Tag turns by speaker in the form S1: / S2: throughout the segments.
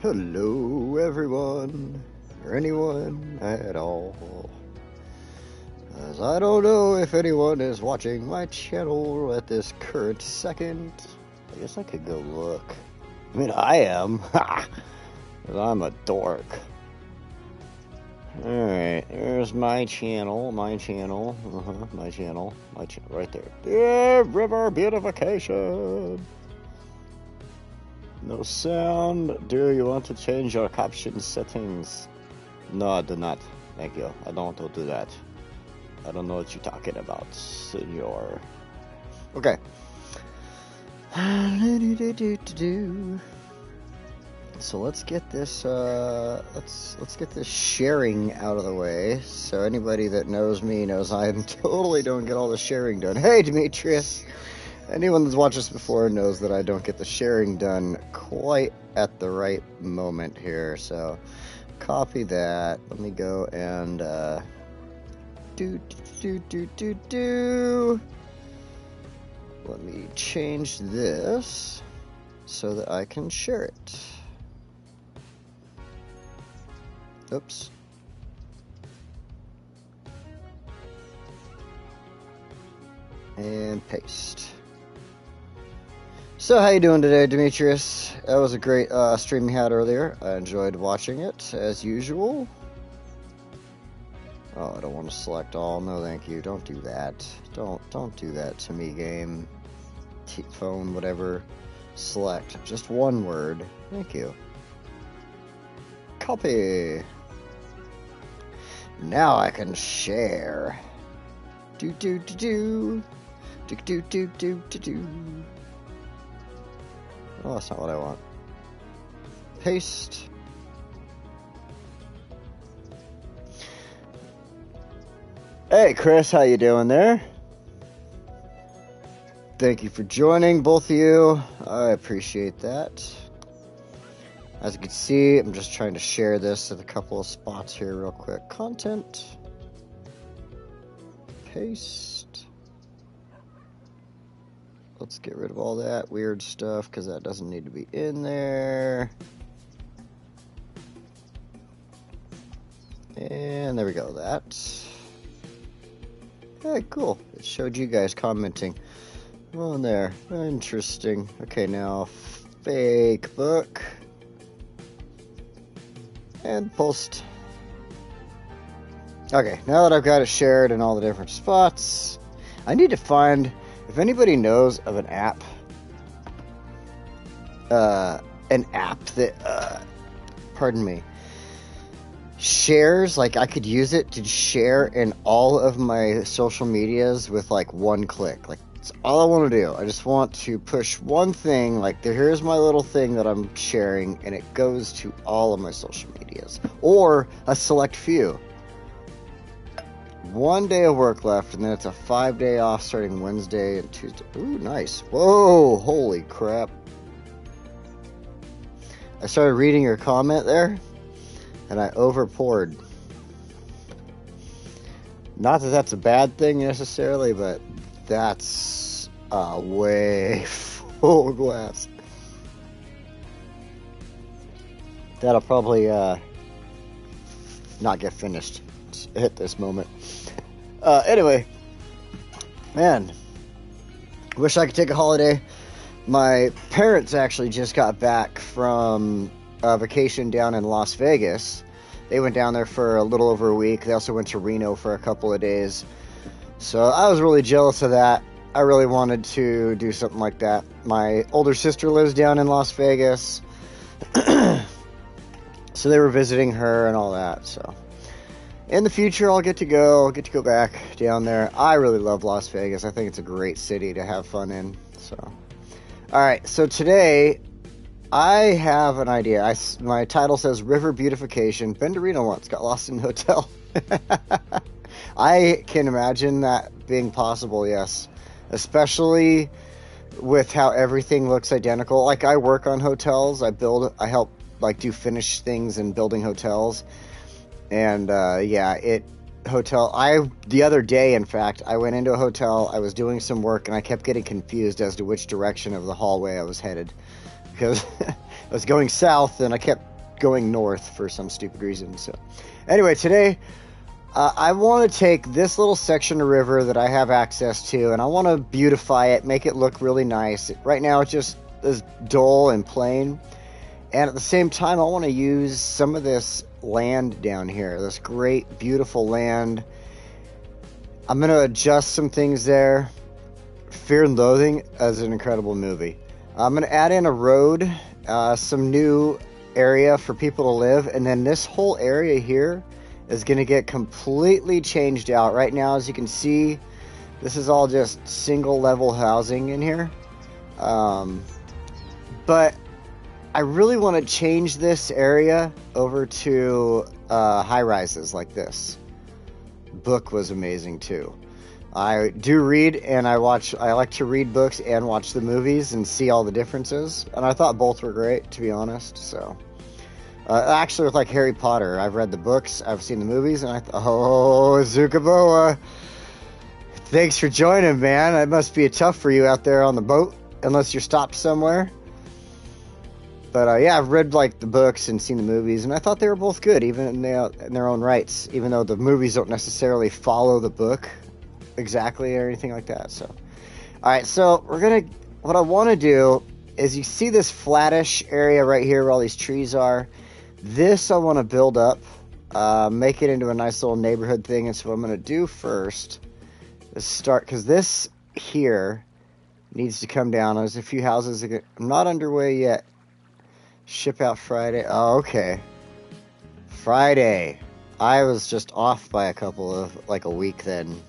S1: Hello, everyone, or anyone at all. As I don't know if anyone is watching my channel at this current second. I guess I could go look. I mean, I am. Ha! I'm a dork. Alright, there's my channel, right there. Yeah, River Beatification. No sound. Do you want to change your caption settings? No, I do not. Thank you. I don't want to do that. I don't know what you're talking about, senor. Okay. So let's get this let's get this sharing out of the way. So anybody that knows me knows I totally don't get all the sharing done. Hey, Demetrius. Anyone that's watched this before knows that I don't get the sharing done quite at the right moment here. So copy that. Let me go and let me change this so that I can share it. Oops. And paste. So how you doing today, Demetrius? That was a great stream you had earlier. I enjoyed watching it, as usual. Oh, I don't want to select all. No, thank you. Don't do that. Don't do that to me, game. Phone, whatever. Select. Just one word. Thank you. Copy. Now I can share. Do. Oh, that's not what I want. Paste. Hey, Chris, how you doing there? Thank you for joining, both of you. I appreciate that. As you can see, I'm just trying to share this at a couple of spots here real quick. Content. Paste. Let's get rid of all that weird stuff because that doesn't need to be in there. And there we go, that. Hey, cool. It showed you guys commenting on there. Interesting. Okay, now fake book. And post. Okay, now that I've got it shared in all the different spots, I need to find, if anybody knows of an app that, pardon me, shares, like I could use it to share in all of my social medias with like one click. Like, that's all I want to do. I just want to push one thing, like here's my little thing that I'm sharing, and it goes to all of my social medias, or a select few. 1 day of work left, and then it's a 5-day off starting Wednesday and Tuesday. Ooh, nice. Whoa, holy crap. I started reading your comment there, and I overpoured. Not that that's a bad thing necessarily, but that's way full glass. That'll probably not get finished at this moment. Anyway, man, wish I could take a holiday. My parents actually just got back from a vacation down in Las Vegas. They went down there for a little over a week. They also went to Reno for a couple of days. So I was really jealous of that. I really wanted to do something like that. My older sister lives down in Las Vegas. So they were visiting her and all that. So in the future, I'll get to go back down there. I really love Las Vegas. I think it's a great city to have fun in. So, all right. So today, I have an idea. My title says River Beatification. Been to Reno once. Got lost in a hotel. I can imagine that being possible, yes. Especially with how everything looks identical. Like, I work on hotels. I help, like, do finish things in building hotels. And, the other day, in fact, I went into a hotel. I was doing some work, and I kept getting confused as to which direction of the hallway I was headed. Because I was going south, and I kept going north for some stupid reason. So, anyway, today I want to take this little section of river that I have access to, and I want to beautify it, make it look really nice. Right now, it just is dull and plain. And at the same time, I want to use some of this land down here, this great, beautiful land. I'm going to adjust some things there. Fear and Loathing is an incredible movie. I'm going to add in a road, some new area for people to live, and then this whole area here is going to get completely changed out. Right now, as you can see, this is all just single level housing in here. But I really want to change this area over to high rises like this. Book was amazing too. I do read, and I like to read books and watch the movies and see all the differences, and I thought both were great, to be honest. So actually, with like Harry Potter, I've read the books, I've seen the movies, and I thought, oh, Zukaboa, thanks for joining, man. It must be tough for you out there on the boat, unless you're stopped somewhere. But yeah, I've read like the books and seen the movies, and I thought they were both good, even in their own rights, even though the movies don't necessarily follow the book exactly or anything like that. So, all right, so what I want to do is, you see this flattish area right here where all these trees are. This I want to build up, make it into a nice little neighborhood thing. And so what I'm going to do first is start, because this here needs to come down. There's a few houses that I'm not underway yet. Ship out Friday. Oh, okay. Friday. I was just off by a week then,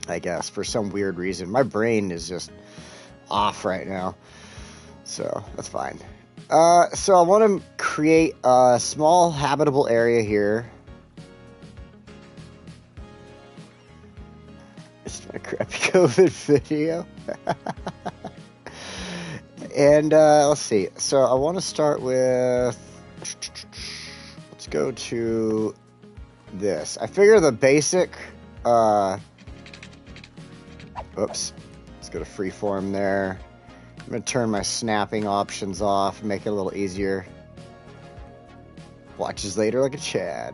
S1: I guess, for some weird reason. My brain is just off right now. So, that's fine. So I want to create a small habitable area here. It's my crappy COVID video. And let's see. So I want to start with, let's go to this. I figure the basic, oops, let's go to freeform there. I'm going to turn my snapping options off, make it a little easier. Watches later like a Chad.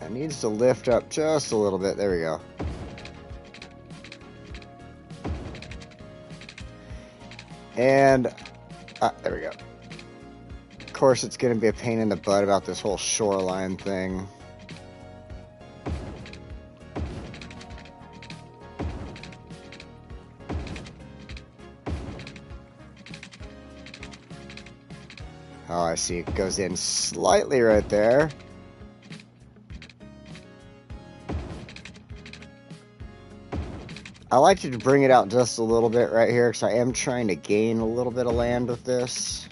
S1: It needs to lift up just a little bit. There we go. And, there we go. Of course, it's going to be a pain in the butt about this whole shoreline thing. Oh, I see. It goes in slightly right there. I like to bring it out just a little bit right here, because I am trying to gain a little bit of land with this.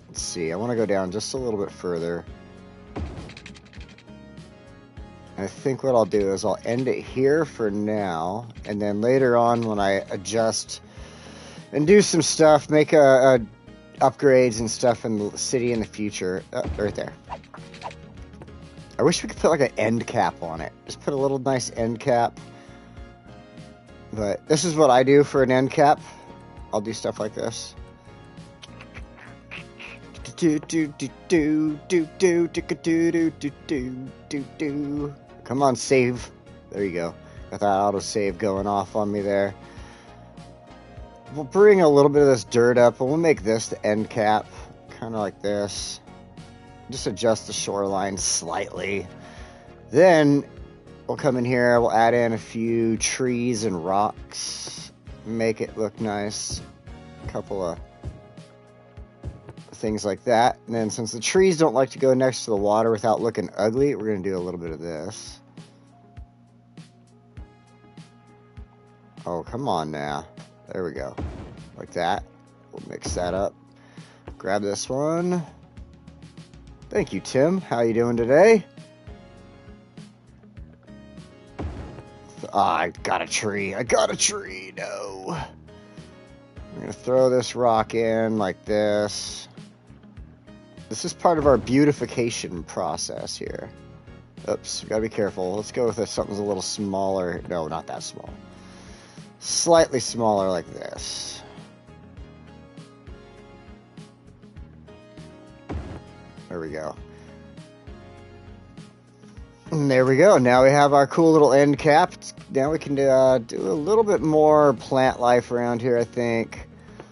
S1: Let's see. I want to go down just a little bit further. I think what I'll do is I'll end it here for now, and then later on when I adjust and do some stuff, make upgrades and stuff in the city in the future. Right there. I wish we could put like an end cap on it. Just put a little nice end cap. But this is what I do for an end cap. I'll do stuff like this. Come on, save. There you go. Got that autosave going off on me there. We'll bring a little bit of this dirt up, and we'll make this the end cap. Kind of like this. Just adjust the shoreline slightly. Then we'll come in here, we'll add in a few trees and rocks. Make it look nice. A couple of things like that. And then since the trees don't like to go next to the water without looking ugly, we're going to do a little bit of this. Oh, come on now. There we go. Like that. We'll mix that up. Grab this one. Thank you, Tim. How you doing today? I got a tree. I got a tree. No. I'm going to throw this rock in like this. This is part of our beautification process here. Oops, gotta be careful. Let's go with something's a little smaller. No, not that small. Slightly smaller like this. There we go. And there we go. Now we have our cool little end cap. Now we can do a little bit more plant life around here, I think.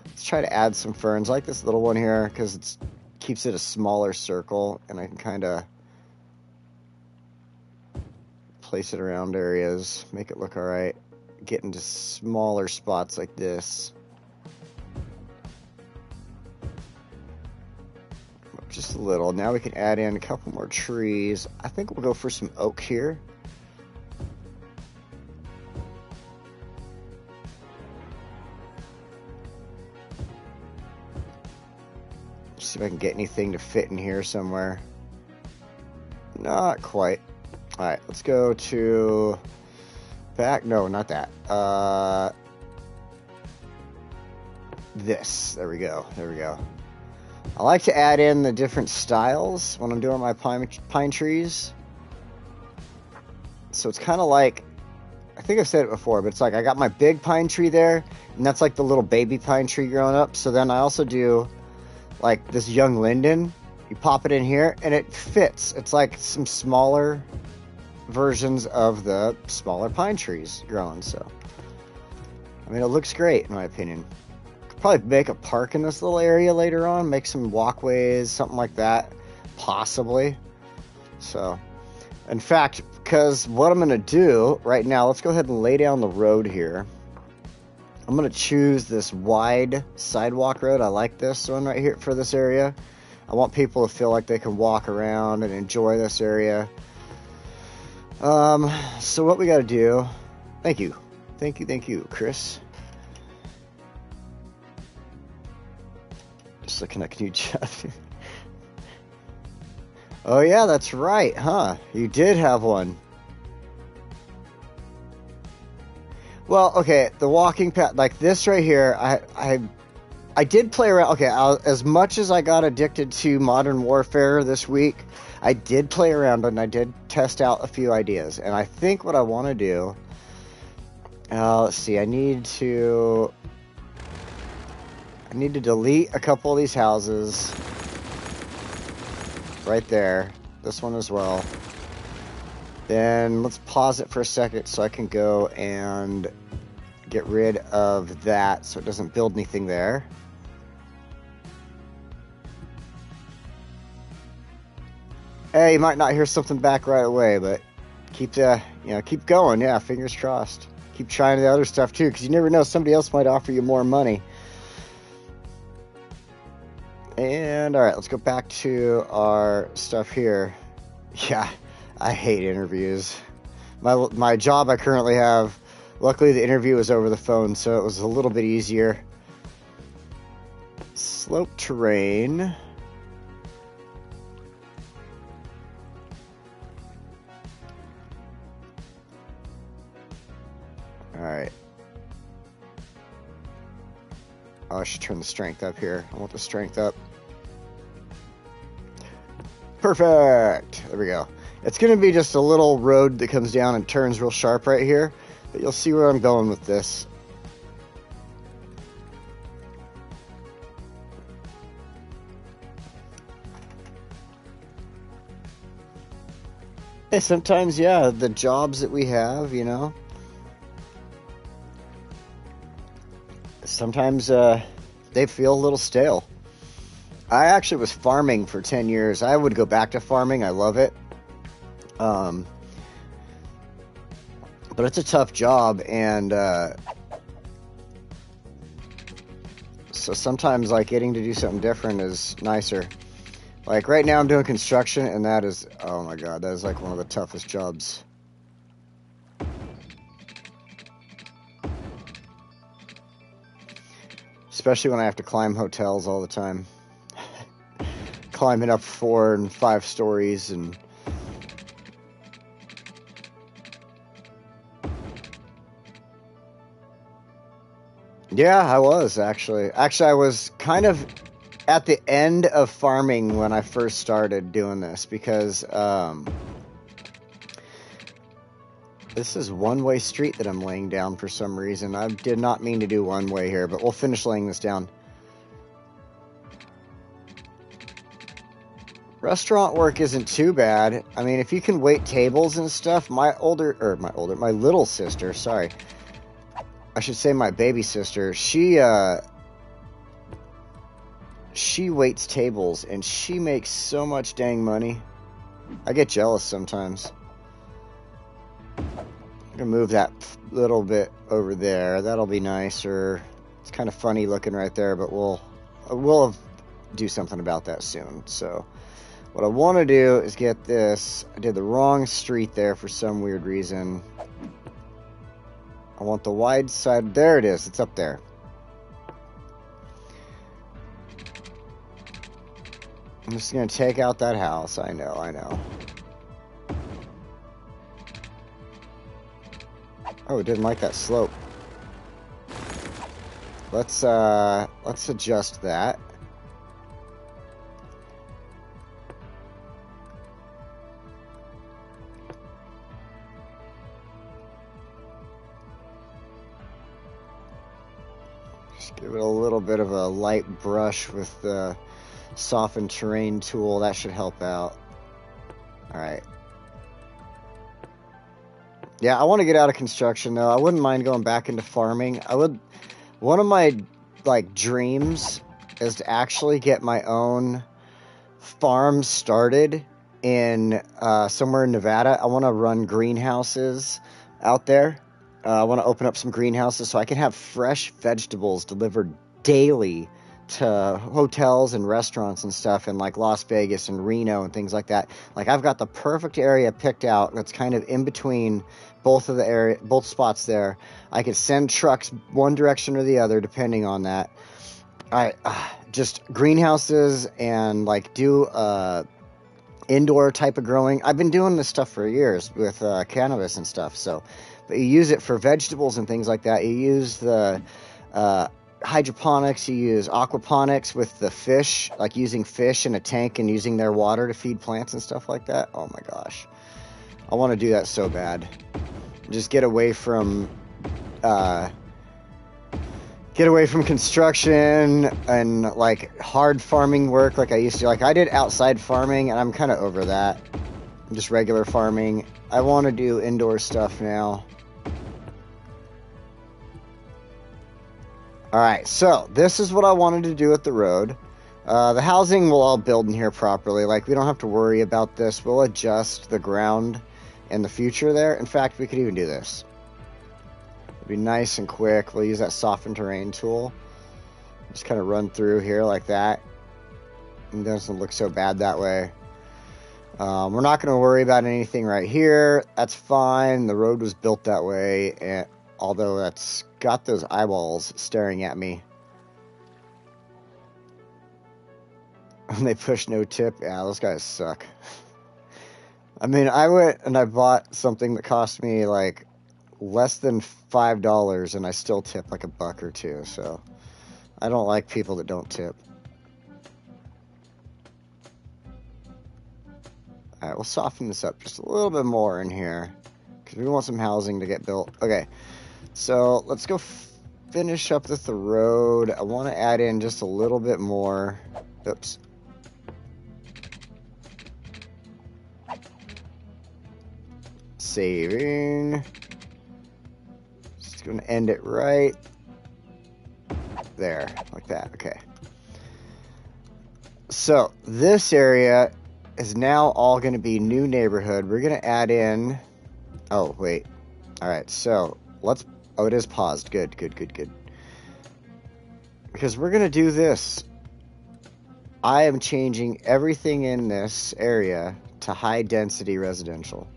S1: Let's try to add some ferns. I like this little one here because it keeps it a smaller circle, and I can kind of place it around areas, make it look all right. Get into smaller spots like this. Just a little. Now we can add in a couple more trees. I think we'll go for some oak here. See if I can get anything to fit in here somewhere. Not quite. All right, let's go to back. No, not that. This. There we go. There we go. I like to add in the different styles when I'm doing my pine trees. So it's kind of like, I think I've said it before, but it's like I got my big pine tree there, and that's like the little baby pine tree growing up. So then I also do like this young linden. You pop it in here, and it fits. It's like some smaller versions of the smaller pine trees growing. So, I mean, it looks great in my opinion. Probably make a park in this little area later on, make some walkways, something like that, possibly. So, in fact, because what I'm going to do right now, let's go ahead and lay down the road here. I'm going to choose this wide sidewalk road. I like this one right here for this area. I want people to feel like they can walk around and enjoy this area. So what we got to do, thank you, Chris. Just looking at you, Jeff. Oh yeah, that's right, huh? You did have one. Well, okay, the walking path, like this right here, I did play around. Okay, as much as I got addicted to Modern Warfare this week, I did play around and I did test out a few ideas. And I think what I want to do, let's see, I need to delete a couple of these houses right there. This one as well. Then let's pause it for a second so I can go and get rid of that so it doesn't build anything there. Hey, you might not hear something back right away, but keep going. Yeah, fingers crossed. Keep trying the other stuff too, because you never know, somebody else might offer you more money. And all right, let's go back to our stuff here. Yeah, I hate interviews. My job I currently have, luckily the interview was over the phone, so it was a little bit easier. Slope terrain. All right. Oh, I should turn the strength up here. I want the strength up. Perfect. There we go. It's going to be just a little road that comes down and turns real sharp right here. But you'll see where I'm going with this. Hey, sometimes, yeah, the jobs that we have, you know, sometimes they feel a little stale. I actually was farming for 10 years. I would go back to farming. I love it. But it's a tough job, and so sometimes like getting to do something different is nicer. Like right now I'm doing construction, and that is, oh my god, that is like one of the toughest jobs. Especially when I have to climb hotels all the time. Climbing up 4 and 5 stories and... Yeah, I was actually. Actually, I was kind of at the end of farming when I first started doing this, because This is one-way street that I'm laying down for some reason. I did not mean to do one-way here, but we'll finish laying this down. Restaurant work isn't too bad. I mean, if you can wait tables and stuff, my little sister, sorry. I should say my baby sister, she waits tables and she makes so much dang money. I get jealous sometimes. I'm gonna move that little bit over there. That'll be nicer. It's kind of funny looking right there, but we'll do something about that soon. So what I want to do is get this. I did the wrong street there for some weird reason. I want the wide side. There it is. It's up there. I'm just going to take out that house. I know. Oh, it didn't like that slope. Let's adjust that. Just give it a little bit of a light brush with the soften terrain tool. That should help out. Alright. Yeah, I want to get out of construction though. I wouldn't mind going back into farming. One of my dreams is to actually get my own farm started in somewhere in Nevada. I want to run greenhouses out there. I want to open up some greenhouses so I can have fresh vegetables delivered daily to hotels and restaurants and stuff in Las Vegas and Reno and things like that. I've got the perfect area picked out that's kind of in between both spots there. I could send trucks one direction or the other depending on that. Just greenhouses and do indoor type of growing. I've been doing this stuff for years with cannabis and stuff. But you use it for vegetables and things like that. You use the hydroponics, you use aquaponics with the fish, using fish in a tank and using their water to feed plants and stuff like that. Oh my gosh. I want to do that so bad. Just get away from construction and hard farming work like I used to. I did outside farming and I'm kind of over that. Just regular farming. I want to do indoor stuff now. Alright, so this is what I wanted to do with the road. The housing will all build in here properly. We don't have to worry about this. We'll adjust the ground in the future there. In fact, we could even do this. It'll be nice and quick. We'll use that soften terrain tool. Just kind of run through here like that. It doesn't look so bad that way. We're not going to worry about anything right here. That's fine. The road was built that way, and although that's got those eyeballs staring at me. And they push no tip. Yeah, those guys suck. I mean, I went and I bought something that cost me less than $5 and I still tip $1 or $2. So I don't like people that don't tip. Alright, we'll soften this up just a little bit more in here because we want some housing to get built. Okay. So let's go finish up with the road. I want to add in just a little bit more. Oops. Saving. Just going to end it right there, like that. Okay. So this area is now all going to be new neighborhood. We're going to add in. Oh, wait. All right. So let's. Oh, it is paused. Good. Because we're going to do this. I am changing everything in this area to high density residential.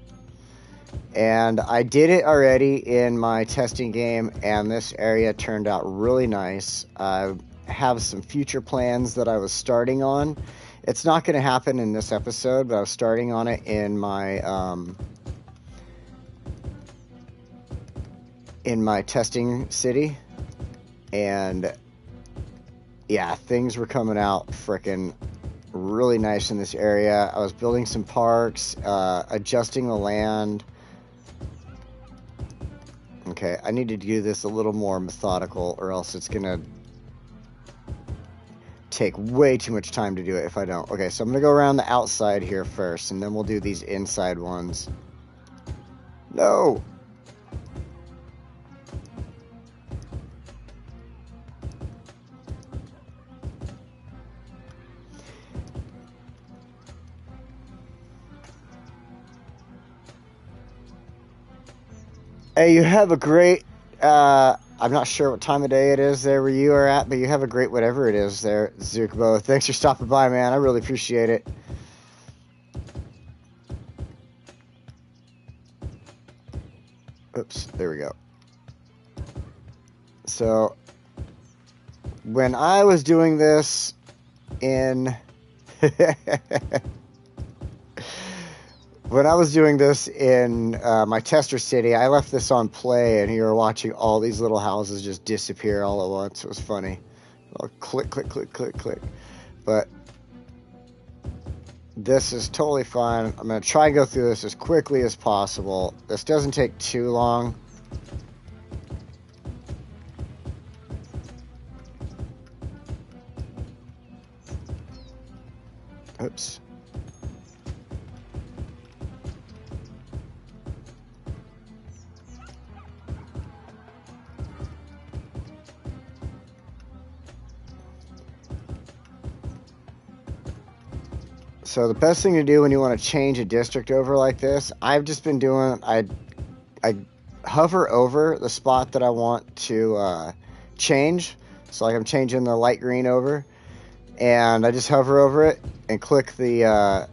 S1: And I did it already in my testing game, and this area turned out really nice. I have some future plans that I was starting on. It's not going to happen in this episode, but I was starting on it in my testing city, and yeah, things were coming out frickin' really nice in this area. I was building some parks, adjusting the land. Okay, I need to do this a little more methodical, or else it's gonna take way too much time to do it if I don't. Okay, so I'm gonna go around the outside here first, and then we'll do these inside ones. No! Hey, you have a great, I'm not sure what time of day it is there where you are at, but you have a great whatever it is there, Zukubo. Thanks for stopping by, man. I really appreciate it. Oops, there we go. So, when I was doing this in... When I was doing this in my tester city, I left this on play, and you were watching all these little houses just disappear all at once. It was funny. Click, click, click, click, click. But this is totally fine. I'm going to try and go through this as quickly as possible. This doesn't take too long. Oops. So the best thing to do when you want to change a district over like this, I've just been doing, I hover over the spot that I want to change. So like I'm changing the light green over, and I just hover over it and click the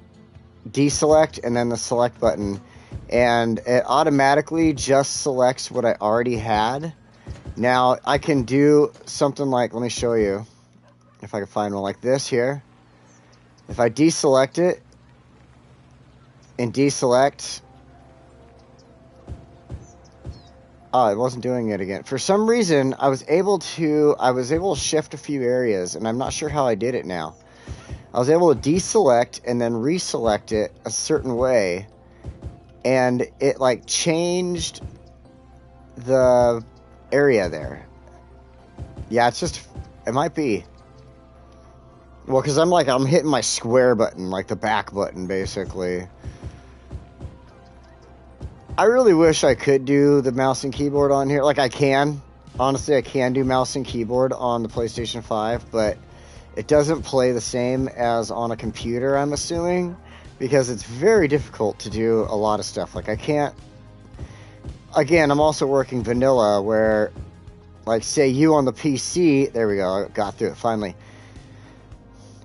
S1: deselect and then the select button, and it automatically just selects what I already had. Now I can do something like, let me show you if I can find one like this here. If I deselect it and deselect, oh, it wasn't doing it again. For some reason, I was able to shift a few areas, and I'm not sure how I did it now. I was able to deselect and then reselect it a certain way, and it like changed the area there. Yeah, it's just, it might be. Well, because I'm hitting my square button, like the back button, basically. I really wish I could do the mouse and keyboard on here. Like, I can. Honestly, I can do mouse and keyboard on the PlayStation 5, but it doesn't play the same as on a computer, I'm assuming, because it's very difficult to do a lot of stuff. Like, I can't... Again, I'm also working vanilla, where, like, say you on the PC... There we go, I got through it, finally.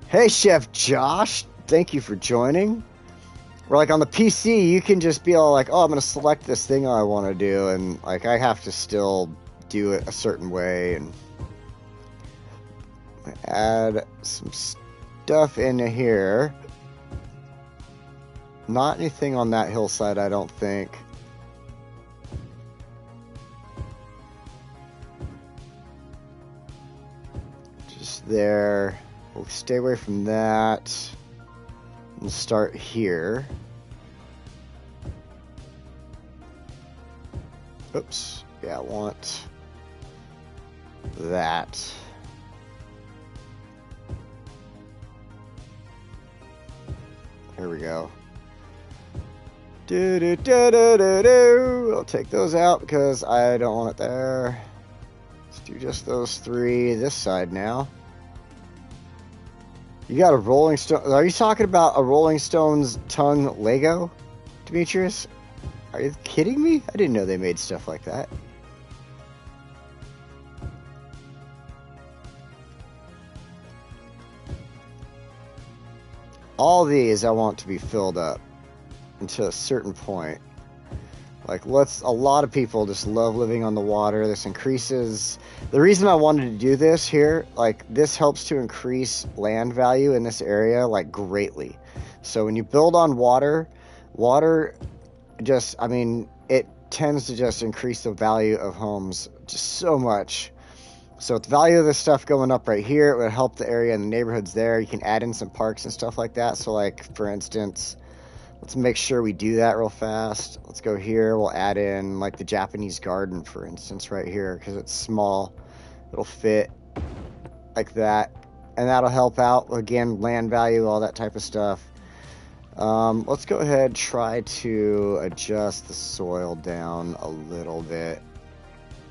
S1: Hey, Chef Josh, thank you for joining. Or like on the PC, you can just be all like, oh, I'm going to select this thing I want to do, and like I have to still do it a certain way, and add some stuff in here. Not anything on that hillside, I don't think. Just there. We'll stay away from that. We'll start here. Oops. Yeah, I want that. There we go. I'll take those out because I don't want it there. Let's do just those three this side now. You got a Rolling Stone... Are you talking about a Rolling Stones tongue Lego, Demetrius? Are you kidding me? I didn't know they made stuff like that. All these I want to be filled up until a certain point. Like, a lot of people just love living on the water. This increases... The reason I wanted to do this here, like, this helps to increase land value in this area, like, greatly. So when you build on water just, I mean, it tends to just increase the value of homes just so much. So with the value of this stuff going up right here, it would help the area and the neighborhoods there. You can add in some parks and stuff like that. So, like, for instance... Let's make sure we do that real fast. Let's go here. We'll add in like the Japanese garden, for instance, right here, because it's small. It'll fit like that. And that'll help out, again, land value, all that type of stuff. Let's go ahead and try to adjust the soil down a little bit.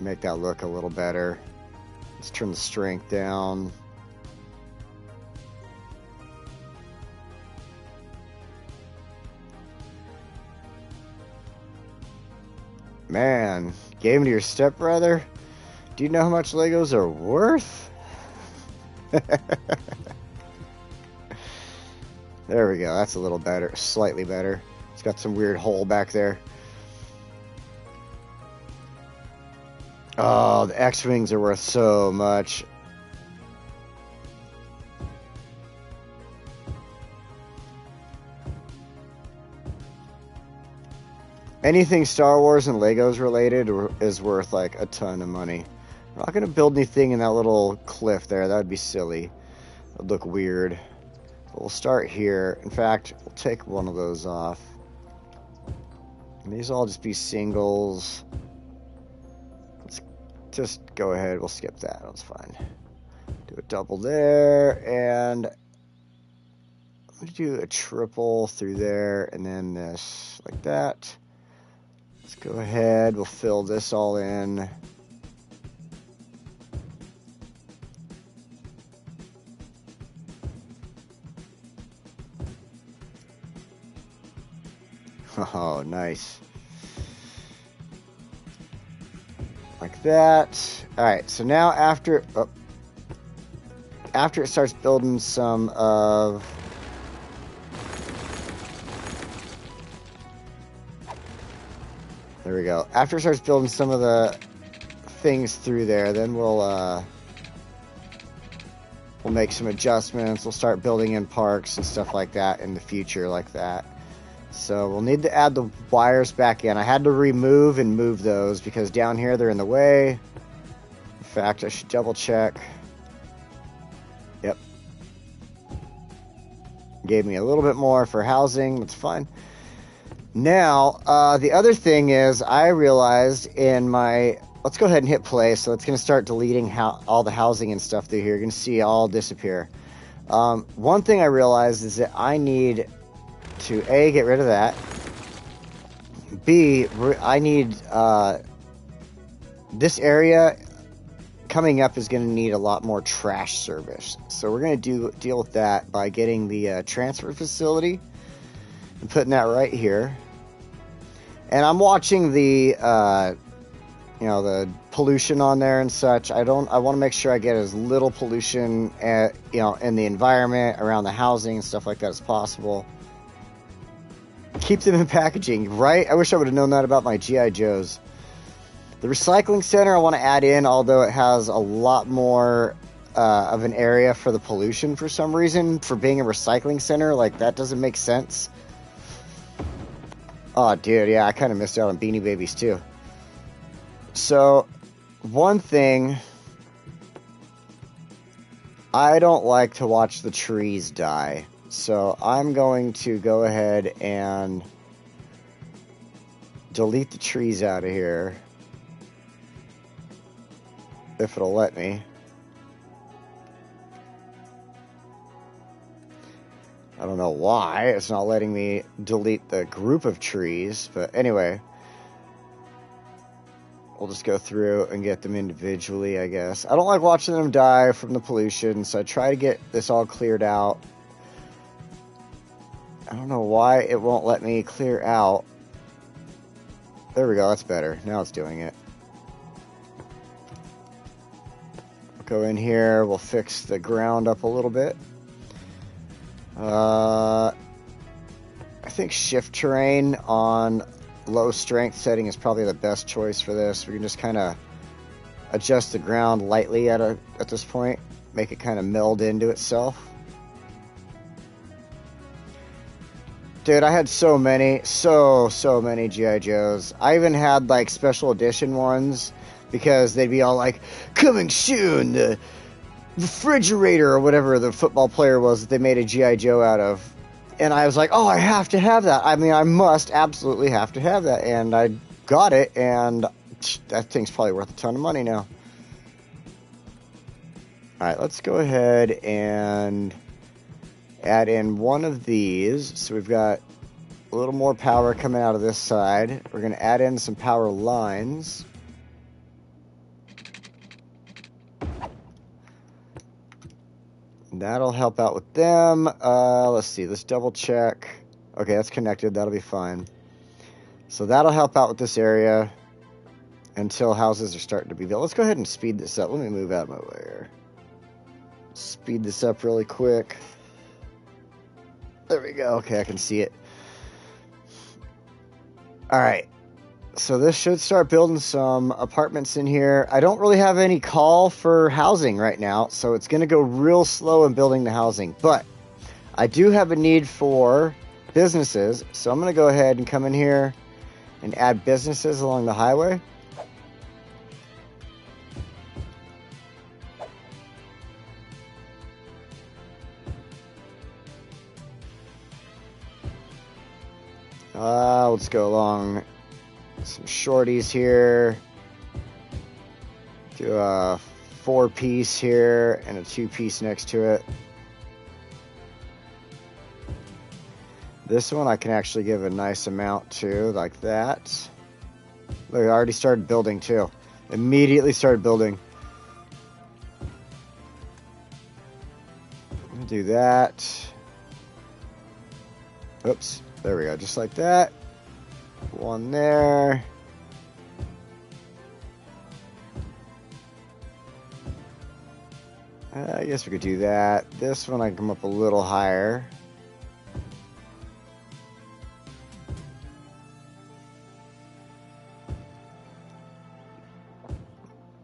S1: Make that look a little better. Let's turn the strength down. Man, gave them to your stepbrother? Do you know how much Legos are worth? There we go. That's a little better. Slightly better. It's got some weird hole back there. Oh, the X-Wings are worth so much. Anything Star Wars and Legos related is worth like a ton of money. We're not going to build anything in that little cliff there. That would be silly. It would look weird. But we'll start here. In fact, we'll take one of those off. And these will all just be singles. Let's just go ahead. We'll skip that. That's fine. Do a double there. And I'm going to do a triple through there. And then this like that. Let's go ahead. We'll fill this all in. Oh, nice. Like that. Alright, so now after it starts building some of... There we go. After it starts building some of the things through there, then we'll make some adjustments. We'll start building in parks and stuff like that in the future like that. So we'll need to add the wires back in. I had to remove and move those because down here they're in the way. In fact, I should double check. Yep. Gave me a little bit more for housing. That's fine. Now, the other thing is I realized in my... Let's go ahead and hit play. So it's going to start deleting all the housing and stuff through here. You're going to see it all disappear. One thing I realized is that I need... to A, get rid of that. B, I need this area coming up is going to need a lot more trash service. So we're going to deal with that by getting the transfer facility and putting that right here. And I'm watching the the pollution on there and such. I want to make sure I get as little pollution in the environment around the housing and stuff like that as possible. Keep them in packaging, right? I wish I would have known that about my G.I. Joes. The recycling center I want to add in, although it has a lot more of an area for the pollution for some reason. For being a recycling center, like, that doesn't make sense. Oh, dude, yeah, I kind of missed out on Beanie Babies, too. So, one thing... I don't like to watch the trees die. So I'm going to go ahead and delete the trees out of here. If it'll let me. I don't know why it's not letting me delete the group of trees. But anyway. We'll just go through and get them individually, I guess. I don't like watching them die from the pollution. So I try to get this all cleared out. I don't know why it won't let me clear out. There we go, that's better. Now it's doing it. We'll go in here, we'll fix the ground up a little bit. I think shift terrain on low strength setting is probably the best choice for this. We can just kind of adjust the ground lightly at this point. Make it kind of meld into itself. Dude, I had so many G.I. Joes. I even had, like, special edition ones because they'd be all like, coming soon, the refrigerator or whatever the football player was that they made a G.I. Joe out of. And I was like, oh, I have to have that. I mean, I must absolutely have to have that. And I got it, and that thing's probably worth a ton of money now. All right, let's go ahead and add in one of these. So we've got a little more power coming out of this side. We're going to add in some power lines. That'll help out with them. Let's see. Let's double check. Okay, that's connected. That'll be fine. So that'll help out with this area until houses are starting to be built. Let's go ahead and speed this up. Let me move out of my way here. Speed this up really quick. There we go. Okay, I can see it. All right. So this should start building some apartments in here. I don't really have any call for housing right now, so it's going to go real slow in building the housing. But I do have a need for businesses, so I'm going to go ahead and come in here and add businesses along the highway. Let's go along some shorties here. Do a 4-piece here and a 2-piece next to it. This one I can actually give a nice amount to, like that. Look, I already started building too. Immediately started building. Do that. Oops, there we go, just like that. One there. I guess we could do that. This one I can come up a little higher.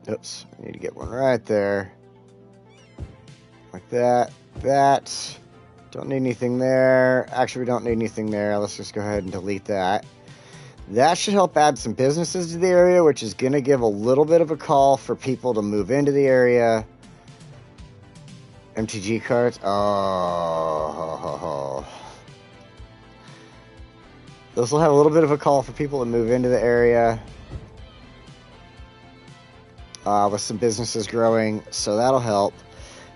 S1: Oops, I need to get one right there. Like that. That. Don't need anything there. Actually, we don't need anything there. Let's just go ahead and delete that. That should help add some businesses to the area, which is going to give a little bit of a call for people to move into the area. MTG cards. Oh. This will have a little bit of a call for people to move into the area. With some businesses growing, so that'll help.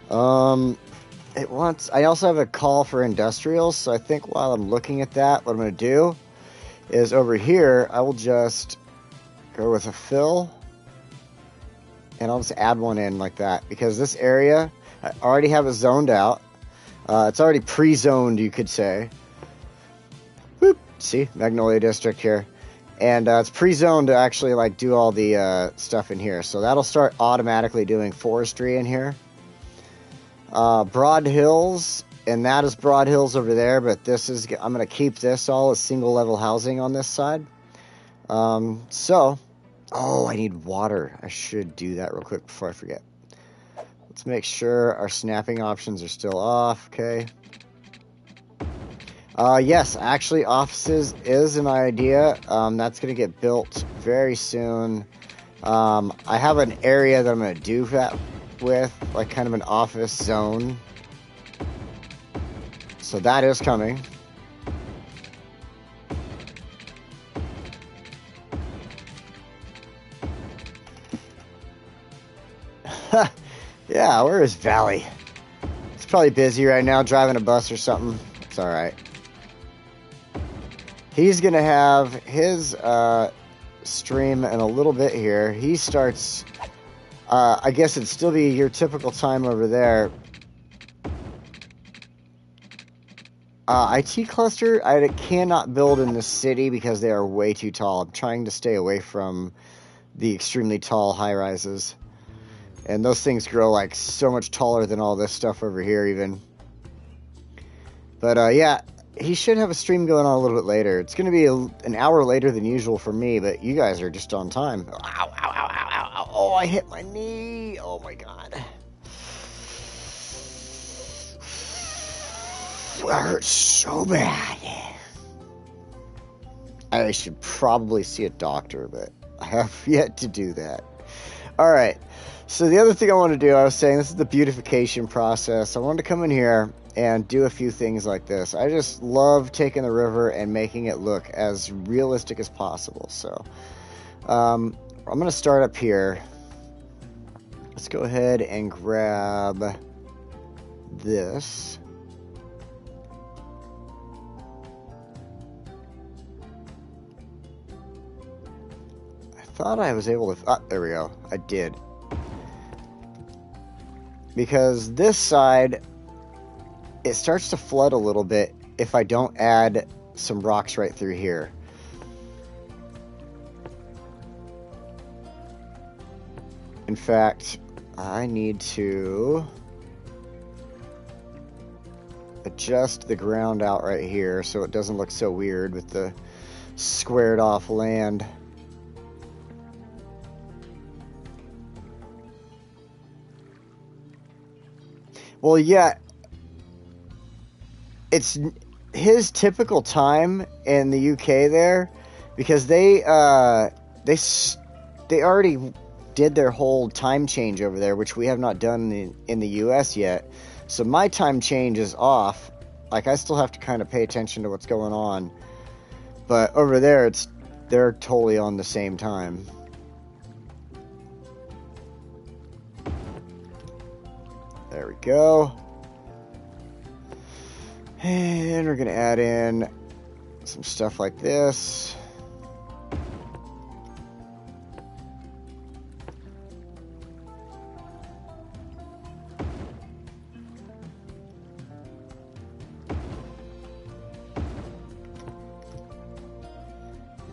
S1: I also have a call for industrials, so I think while I'm looking at that, what I'm going to do is over here, I will just go with a fill, and I'll just add one in like that, because this area, I already have it zoned out. It's already pre-zoned, you could say. Whoop, see, Magnolia District here. And it's pre-zoned to actually like do all the stuff in here. So that'll start automatically doing forestry in here. Broad Hills, and that is Broad Hills over there, but this is, I'm going to keep this all as single level housing on this side. I need water. I should do that real quick before I forget. Let's make sure our snapping options are still off. Okay. Yes, actually offices is an idea. That's going to get built very soon. I have an area that I'm going to do that with, like kind of an office zone. So that is coming. Yeah, where is Valley? It's probably busy right now driving a bus or something. It's alright. He's going to have his stream in a little bit here. He starts, I guess it'd still be your typical time over there. IT cluster, I cannot build in this city because they are way too tall. I'm trying to stay away from the extremely tall high-rises. And those things grow like so much taller than all this stuff over here even. But yeah, he should have a stream going on a little bit later. It's going to be an hour later than usual for me, but you guys are just on time. Ow, ow, ow, ow, ow, ow. Oh, I hit my knee. Oh my god. That hurts so bad. I should probably see a doctor, but I have yet to do that. Alright, so the other thing I want to do, I was saying this is the beautification process. I wanted to come in here and do a few things like this. I just love taking the river and making it look as realistic as possible. So I'm going to start up here. Let's go ahead and grab this. I thought I was able to... there we go. I did. Because this side, it starts to flood a little bit if I don't add some rocks right through here. In fact, I need to adjust the ground out right here so it doesn't look so weird with the squared off land. Well, yeah, it's his typical time in the UK there, because they already did their whole time change over there, which we have not done in the US yet. So my time change is off. Like, I still have to kind of pay attention to what's going on, but over there they're totally on the same time. There we go. And we're going to add in some stuff like this.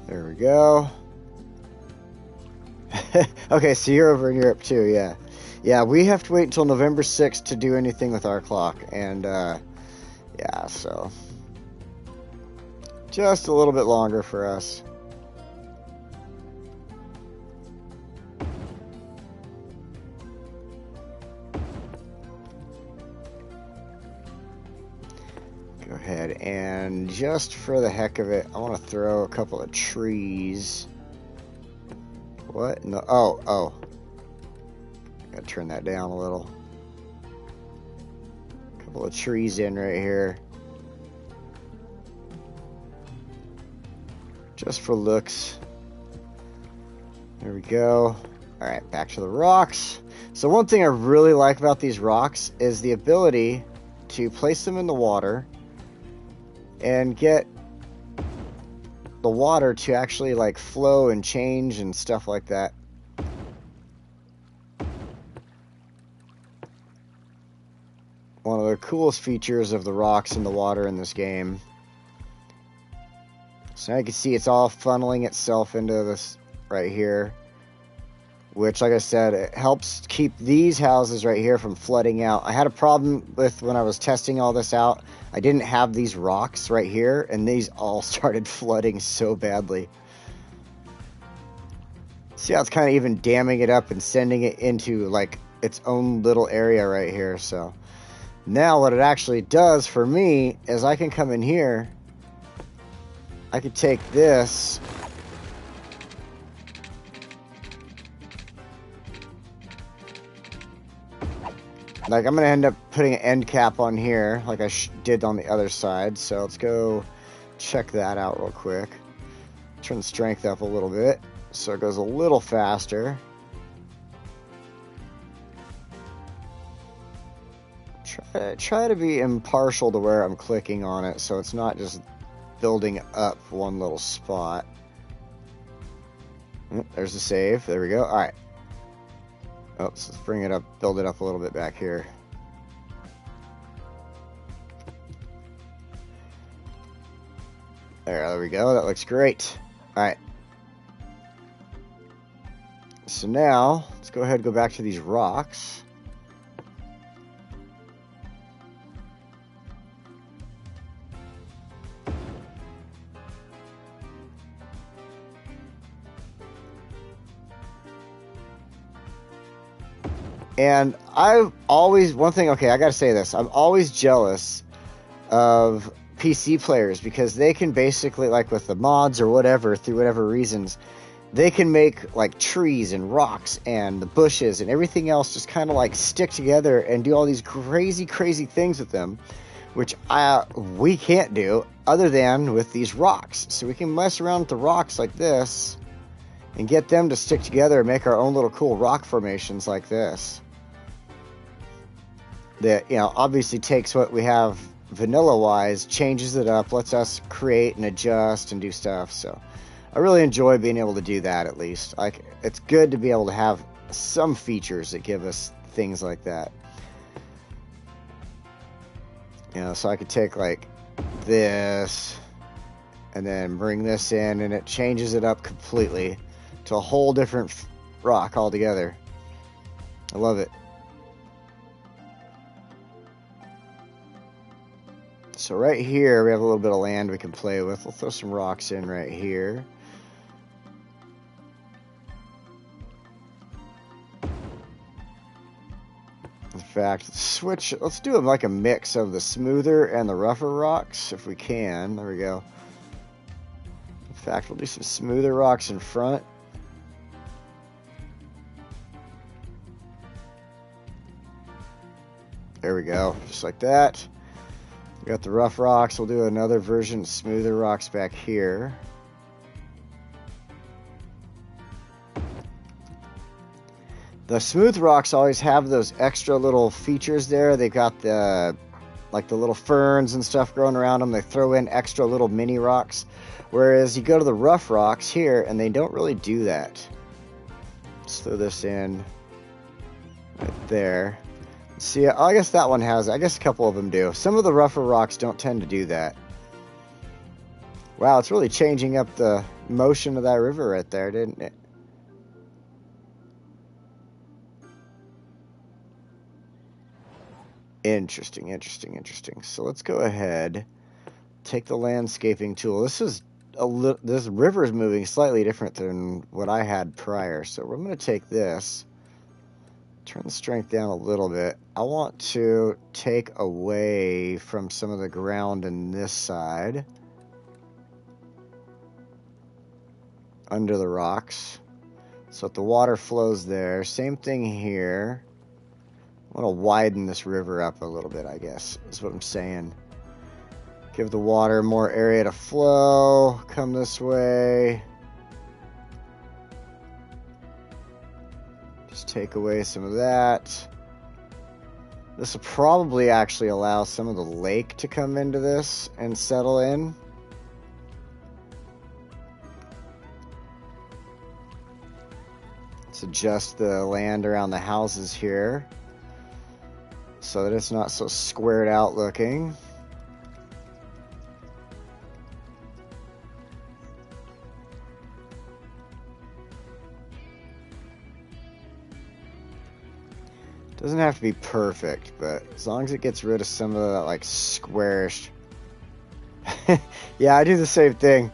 S1: There we go. Okay, so you're over in Europe too, yeah. Yeah, we have to wait until November 6th to do anything with our clock. And, yeah, so just a little bit longer for us. Go ahead and just for the heck of it, I want to throw a couple of trees. What? No. Oh. Gotta turn that down a little. Couple of trees in right here. Just for looks. There we go. Alright, back to the rocks. So one thing I really like about these rocks is the ability to place them in the water and get the water to actually like flow and change and stuff like that. One of the coolest features of the rocks in the water in this game. So now you can see it's all funneling itself into this right here, which, like I said, it helps keep these houses right here from flooding out. I had a problem with when I was testing all this out. I didn't have these rocks right here, and these all started flooding so badly. See how it's kind of even damming it up and sending it into like its own little area right here. So now what it actually does for me is I can come in here, I could take this, like I'm going to end up putting an end cap on here like I did on the other side. So let's go check that out real quick. Turn the strength up a little bit so it goes a little faster. Try to be impartial to where I'm clicking on it so it's not just building up one little spot. There's the save. There we go. All right. Oh, so let's bring it up, build it up a little bit back here. There we go. That looks great. All right. So now let's go ahead and go back to these rocks. And I've always, one thing, okay, I gotta say this. I'm always jealous of PC players because they can basically, like with the mods or whatever, through whatever reasons, they can make like trees and rocks and the bushes and everything else just kind of like stick together and do all these crazy, crazy things with them. which we can't do other than with these rocks. So we can mess around with the rocks like this and get them to stick together and make our own little cool rock formations like this. That, you know, obviously takes what we have vanilla-wise, changes it up, lets us create and adjust and do stuff. So I really enjoy being able to do that, at least. Like, it's good to be able to have some features that give us things like that. You know, so I could take, like, this and then bring this in, and it changes it up completely to a whole different rock altogether. I love it. So right here, we have a little bit of land we can play with. We'll throw some rocks in right here. In fact, let's do like a mix of the smoother and the rougher rocks, if we can. There we go. In fact, we'll do some smoother rocks in front. There we go, just like that. We got the rough rocks. We'll do another version of smoother rocks back here. The smooth rocks always have those extra little features there. They've got the, like, the little ferns and stuff growing around them. They throw in extra little mini rocks. Whereas you go to the rough rocks here and they don't really do that. Let's throw this in right there. See, I guess that one has, I guess a couple of them do. Some of the rougher rocks don't tend to do that. Wow, it's really changing up the motion of that river right there, didn't it? Interesting, interesting, interesting. So let's go ahead, take the landscaping tool. This river is moving slightly different than what I had prior. So we're going to take this. Turn the strength down a little bit. I want to take away from some of the ground in this side. Under the rocks. So that the water flows there. Same thing here. I want to widen this river up a little bit, I guess, is what I'm saying. Give the water more area to flow. Come this way. Just take away some of that. This will probably actually allow some of the lake to come into this and settle in. Let's adjust the land around the houses here so that it's not so squared out looking. Doesn't have to be perfect, but as long as it gets rid of some of that, like, squarish. Yeah, I do the same thing.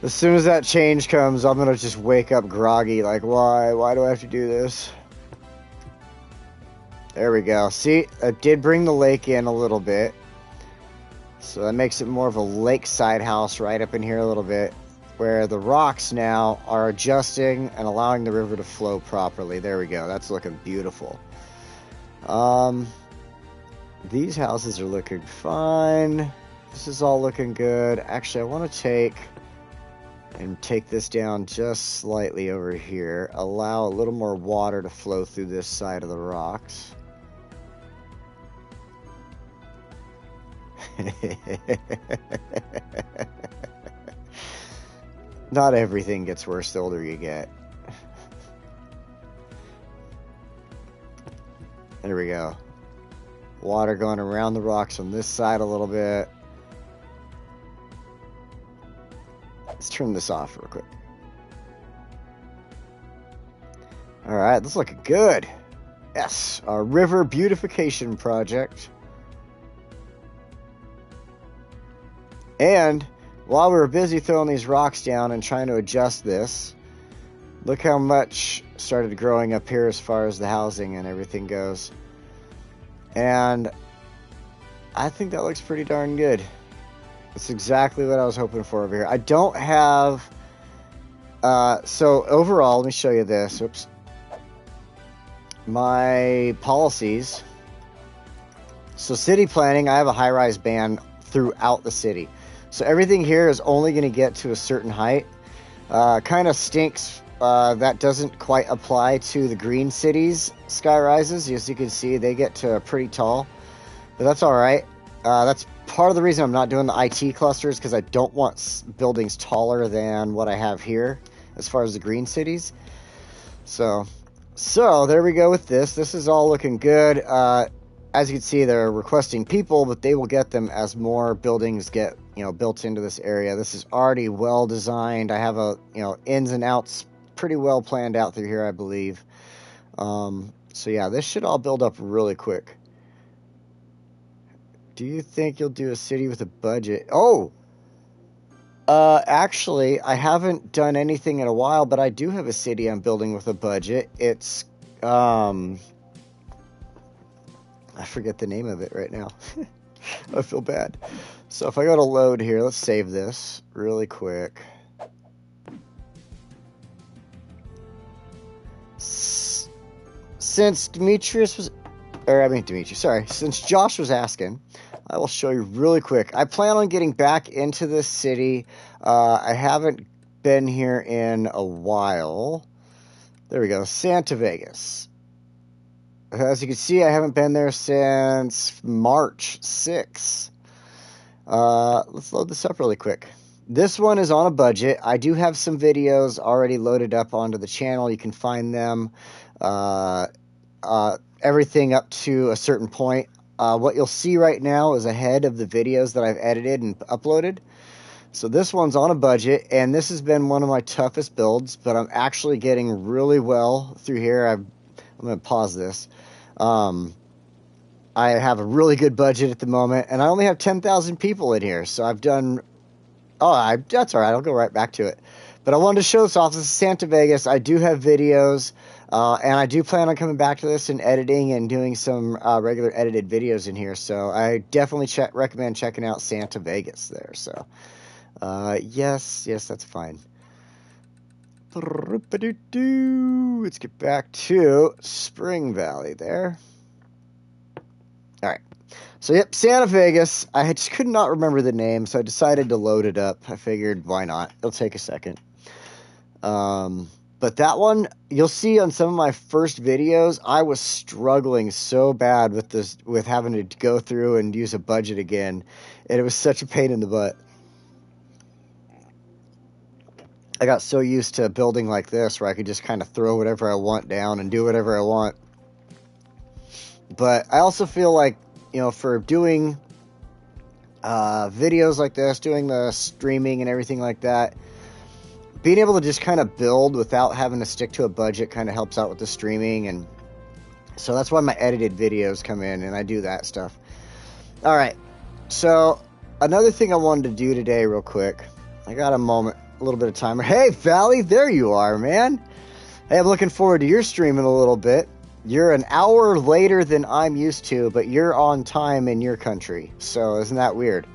S1: As soon as that change comes, I'm gonna just wake up groggy, like, why do I have to do this? There we go. See, I did bring the lake in a little bit. So that makes it more of a lakeside house right up in here a little bit, where the rocks now are adjusting and allowing the river to flow properly. There we go. That's looking beautiful. These houses are looking fine. This is all looking good. Actually, I want to take this down just slightly over here. Allow a little more water to flow through this side of the rocks. Not everything gets worse the older you get. There we go. Water going around the rocks on this side a little bit. Let's turn this off real quick. Alright, this is looking good. Yes, our river beautification project. And while we were busy throwing these rocks down and trying to adjust this, look how much started growing up here as far as the housing and everything goes. And I think that looks pretty darn good. That's exactly what I was hoping for over here. I don't have... so overall, let me show you this. Oops. My policies So city planning, I have a high-rise ban throughout the city. So everything here is only going to get to a certain height. Kind of stinks. That doesn't quite apply to the green cities sky rises. As you can see, they get to pretty tall. But that's all right. That's part of the reason I'm not doing the IT clusters, because I don't want buildings taller than what I have here as far as the green cities. So there we go with this. This is all looking good. As you can see, they're requesting people, but they will get them as more buildings get, built into this area. This is already well designed. I have ins and outs pretty well planned out through here, I believe. So yeah, this should all build up really quick. Do you think you'll do a city with a budget? Oh! Actually, I haven't done anything in a while, but I do have a city I'm building with a budget. It's, I forget the name of it right now. I feel bad. So if I go to load here, let's save this really quick. Since since Josh was asking, I will show you really quick. I plan on getting back into this city. I haven't been here in a while. There we go, Santa Vegas. As you can see, I haven't been there since March 6th. Let's load this up really quick. This one is on a budget. I do have some videos already loaded up onto the channel. You can find them. Everything up to a certain point. What you'll see right now is ahead of the videos that I've edited and uploaded. So this one's on a budget, and this has been one of my toughest builds, but I'm actually getting really well through here. I'm going to pause this. I have a really good budget at the moment, and I only have 10,000 people in here, so I've done... that's all right. I'll go right back to it. But I wanted to show this off. This is Santa Vegas. I do have videos, and I do plan on coming back to this and editing and doing some regular edited videos in here. So I definitely recommend checking out Santa Vegas there. So, yes, that's fine. Let's get back to Spring Valley there. All right. So, yep, Santa Vegas. I just could not remember the name, so I decided to load it up. I figured, why not? It'll take a second. But that one, you'll see on some of my first videos, I was struggling so bad with having to go through and use a budget again. And it was such a pain in the butt. I got so used to building like this where I could just kind of throw whatever I want down and do whatever I want. But I also feel like, for doing videos like this, doing the streaming and everything like that, being able to just kind of build without having to stick to a budget kind of helps out with the streaming. And so that's why my edited videos come in and I do that stuff. All right. So another thing I wanted to do today real quick. I got a little bit of time. Hey, Valley, there you are, man. Hey, I'm looking forward to your stream in a little bit. You're an hour later than I'm used to, but you're on time in your country. So isn't that weird?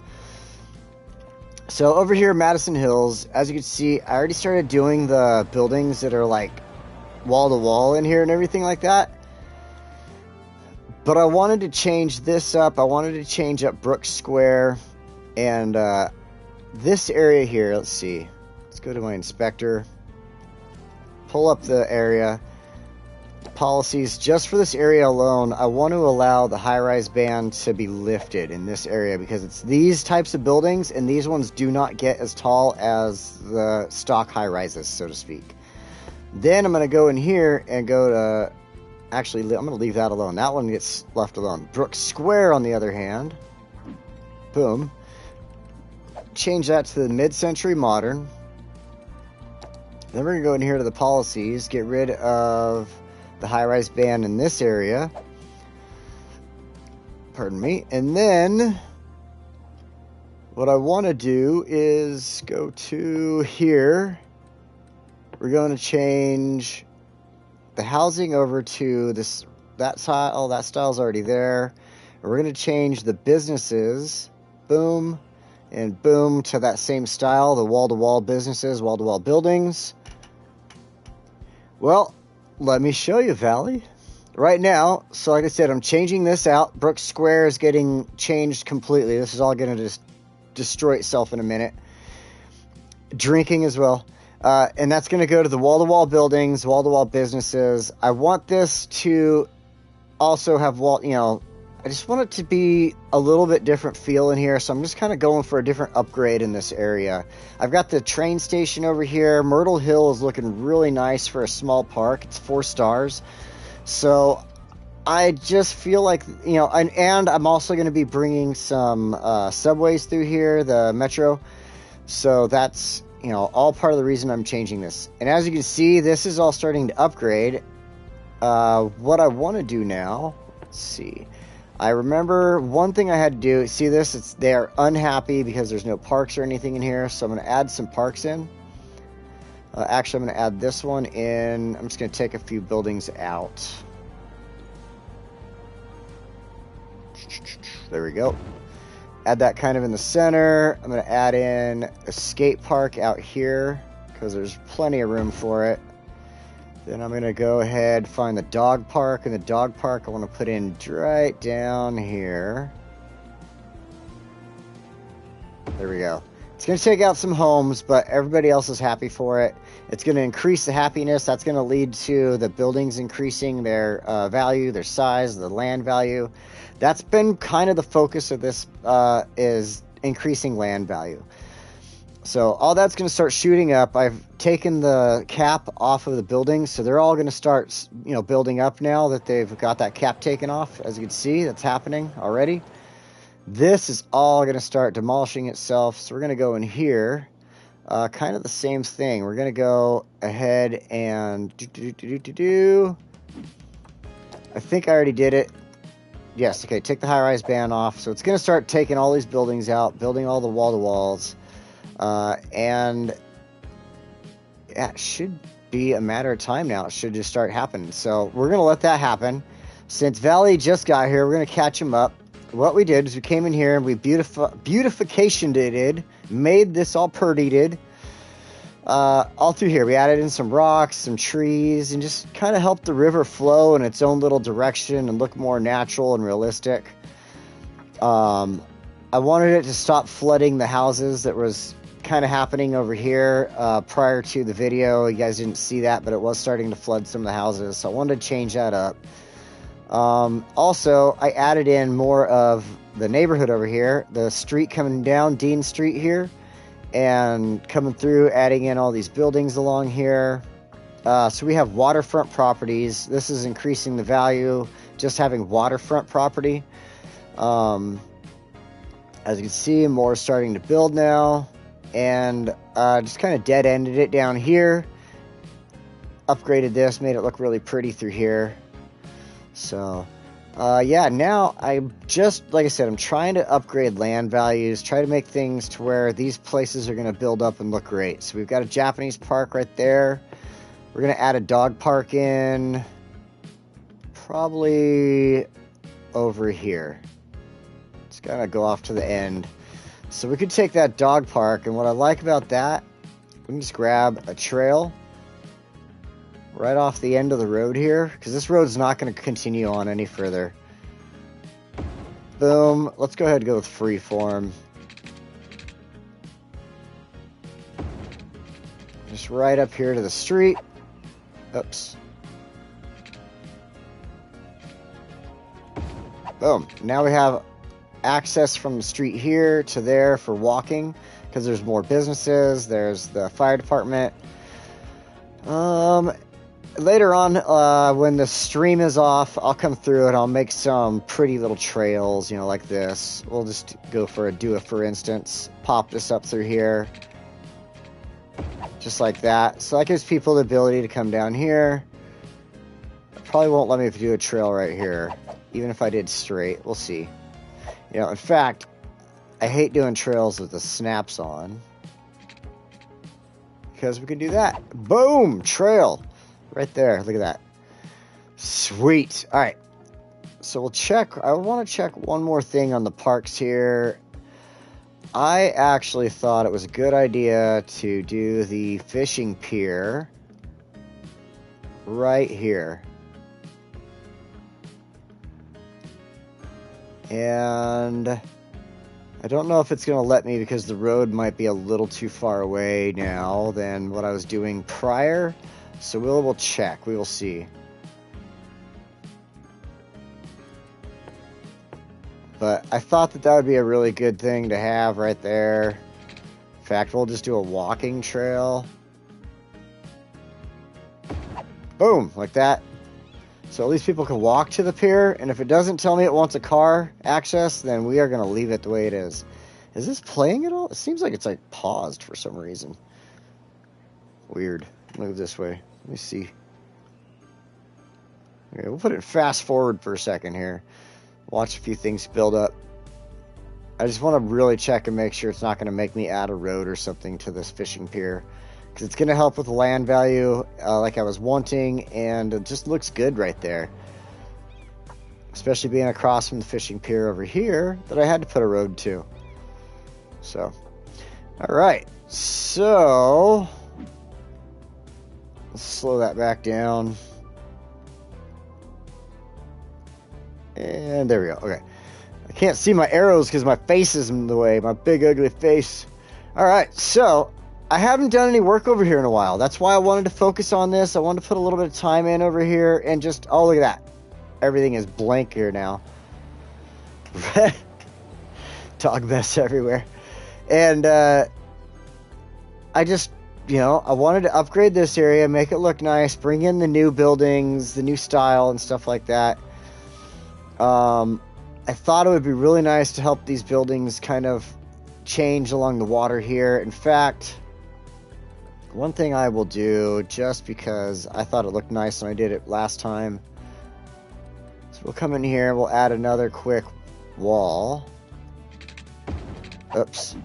S1: So over here, Madison Hills, as you can see, I already started doing the buildings that are like wall to wall in here and everything like that. But I wanted to change this up. I wanted to change up Brooks Square and this area here. Let's see. Let's go to my inspector. Pull up the area. Policies just for this area alone. I want to allow the high-rise ban to be lifted in this area because it's these types of buildings and these ones do not get as tall as the stock high-rises, so to speak. Then I'm going to go in here and go to, actually I'm going to leave that alone. That one gets left alone. Brooks Square on the other hand, boom, change that to the mid-century modern. Then we're going to go in here to the policies, get rid of the high-rise ban in this area. Pardon me. And then what I want to do is go to here. We're going to change the housing over to this, that style. Oh, that style's already there. And we're going to change the businesses, boom, and boom, to that same style, the wall-to-wall businesses, wall-to-wall buildings. Well, let me show you, Valley. right now, so like I said, I'm changing this out. Brooks Square is getting changed completely. This is all going to just destroy itself in a minute. Drinking as well. And that's going to go to the wall-to-wall buildings, wall-to-wall businesses. I want this to also have I just want it to be a little bit different feel in here, so I'm just kind of going for a different upgrade in this area. I've got the train station over here. Myrtle Hill is looking really nice for a small park. It's 4 stars. So I just feel like, and I'm also going to be bringing some subways through here, the metro. So that's, all part of the reason I'm changing this. And as you can see, this is all starting to upgrade. What I want to do now, let's see. I remember one thing I had to do. See this? They're unhappy because there's no parks or anything in here. So I'm going to add some parks in. Actually, I'm going to add this one in. I'm just going to take a few buildings out. There we go. Add that kind of in the center. I'm going to add in a skate park out here because there's plenty of room for it. Then I'm going to go ahead, find the dog park. And the dog park I want to put in right down here. There we go. It's going to take out some homes, but everybody else is happy for it. It's going to increase the happiness. That's going to lead to the buildings increasing their value, their size, the land value. That's been kind of the focus of this, is increasing land value. So all that's going to start shooting up. I've taken the cap off of the buildings, so they're all going to start, building up now that they've got that cap taken off. As you can see, that's happening already. This is all going to start demolishing itself, so we're going to go in here. Kind of the same thing. We're going to go ahead and I think I already did it. Yes, okay, take the high-rise ban off. So it's going to start taking all these buildings out, building all the wall-to-walls. And yeah, it should be a matter of time now. It should just start happening. So we're going to let that happen. Since Valley just got here, we're going to catch him up. What we did is we came in here and we beautificationed it, made this all purdied, all through here. We added in some rocks, some trees, and just kind of helped the river flow in its own little direction and look more natural and realistic. I wanted it to stop flooding the houses that was kind of happening over here prior to the video. You guys didn't see that, but it was starting to flood some of the houses, so I wanted to change that up. Also, I added in more of the neighborhood over here, the street coming down, Dean Street here, and coming through, adding in all these buildings along here. So we have waterfront properties. This is increasing the value, just having waterfront property. As you can see, more is starting to build now, and just kind of dead-ended it down here. Upgraded this, made it look really pretty through here. So, yeah, now like I said, I'm trying to upgrade land values, try to make things to where these places are going to build up and look great. So we've got a Japanese park right there. We're going to add a dog park in, probably over here. It's got to go off to the end. So we could take that dog park, and what I like about that, we can just grab a trail right off the end of the road here, because this road's not going to continue on any further. Boom. Let's go ahead and go with freeform. Just right up here to the street. Oops. Boom. Now we have access from the street here to there for walking, because there's more businesses. There's the fire department. Later on, when the stream is off, I'll come through and I'll make some pretty little trails, like this. We'll just go for for instance. Pop this up through here. Just like that. So that gives people the ability to come down here. It probably won't let me do a trail right here, even if I did straight. We'll see. In fact, I hate doing trails with the snaps on, because we can do that. Boom! Trail. Right there. Look at that. Sweet. All right. So we'll check. I want to check one more thing on the parks here. I actually thought it was a good idea to do the fishing pier right here. And I don't know if it's going to let me because the road might be a little too far away now than what I was doing prior. So we'll check. We will see. But I thought that would be a really good thing to have right there. In fact, we'll just do a walking trail. Boom, like that. So at least people can walk to the pier, and if it doesn't tell me it wants a car access, then we are going to leave it the way it is. Is this playing at all? It seems like it's like paused for some reason. Weird. Move this way. Let me see. Okay, we'll put it fast forward for a second here. Watch a few things build up. I just want to really check and make sure it's not going to make me add a road or something to this fishing pier. Because it's going to help with the land value like I was wanting, and it just looks good right there. Especially being across from the fishing pier over here that I had to put a road to. So, alright. So, let's slow that back down. And there we go. Okay. I can't see my arrows because my face is in the way. My big ugly face. Alright, so I haven't done any work over here in a while. That's why I wanted to focus on this. I wanted to put a little bit of time in over here and just, oh, look at that. Everything is blank here now. Dog mess everywhere. And I just, you know, I wanted to upgrade this area, make it look nice, bring in the new buildings, the new style and stuff like that. I thought it would be really nice to help these buildings kind of change along the water here. In fact, one thing I will do, just because I thought it looked nice when I did it last time, so we'll come in here, we'll add another quick wall. Oops.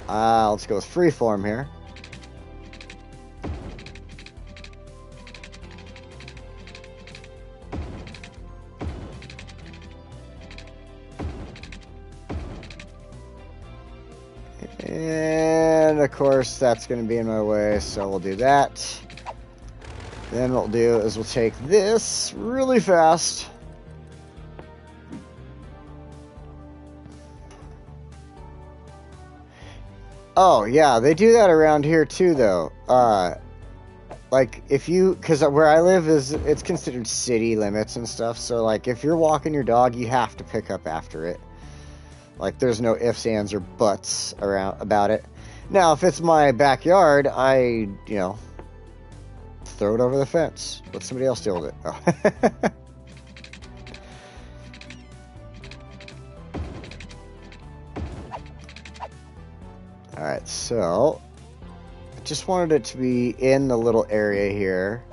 S1: Let's go with freeform here. And of course that's going to be in my way, so we'll do that. Then what we'll do is we'll take this really fast. Oh yeah, they do that around here too though. Like if you, because where I live it's considered city limits and stuff, so like if you're walking your dog, you have to pick up after it. Like, there's no ifs, ands, or buts about it. Now, if it's my backyard, I, you know, throw it over the fence. Let somebody else deal with it. Oh. Alright, so I just wanted it to be in the little area here.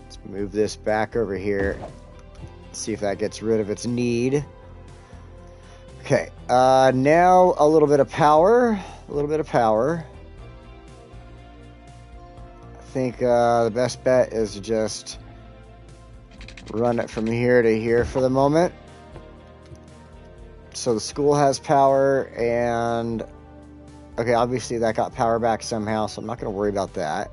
S1: Let's move this back over here. See if that gets rid of its need. Okay, now a little bit of power. I think the best bet is to just run it from here to here for the moment. So the school has power, and okay, obviously that got power back somehow, so I'm not going to worry about that.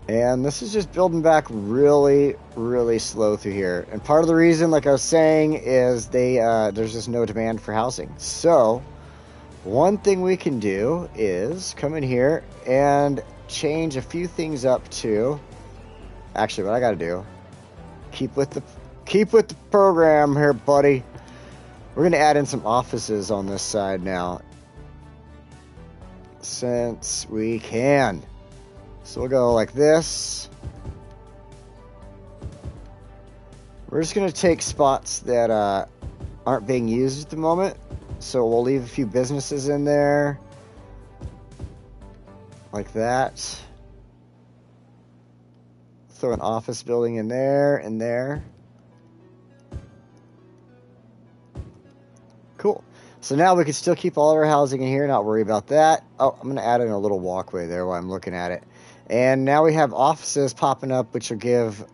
S1: And this is just building back really, really slow through here. And part of the reason, like I was saying, is there's just no demand for housing. So one thing we can do is come in here and change a few things up too. Actually, what I got to do, keep with the program here, buddy. We're going to add in some offices on this side now, since we can. So we'll go like this. We're just going to take spots that aren't being used at the moment. So we'll leave a few businesses in there. Like that. Throw an office building in there and there. Cool. So now we can still keep all of our housing in here, not worry about that. Oh, I'm going to add in a little walkway there while I'm looking at it. And now we have offices popping up, which will give,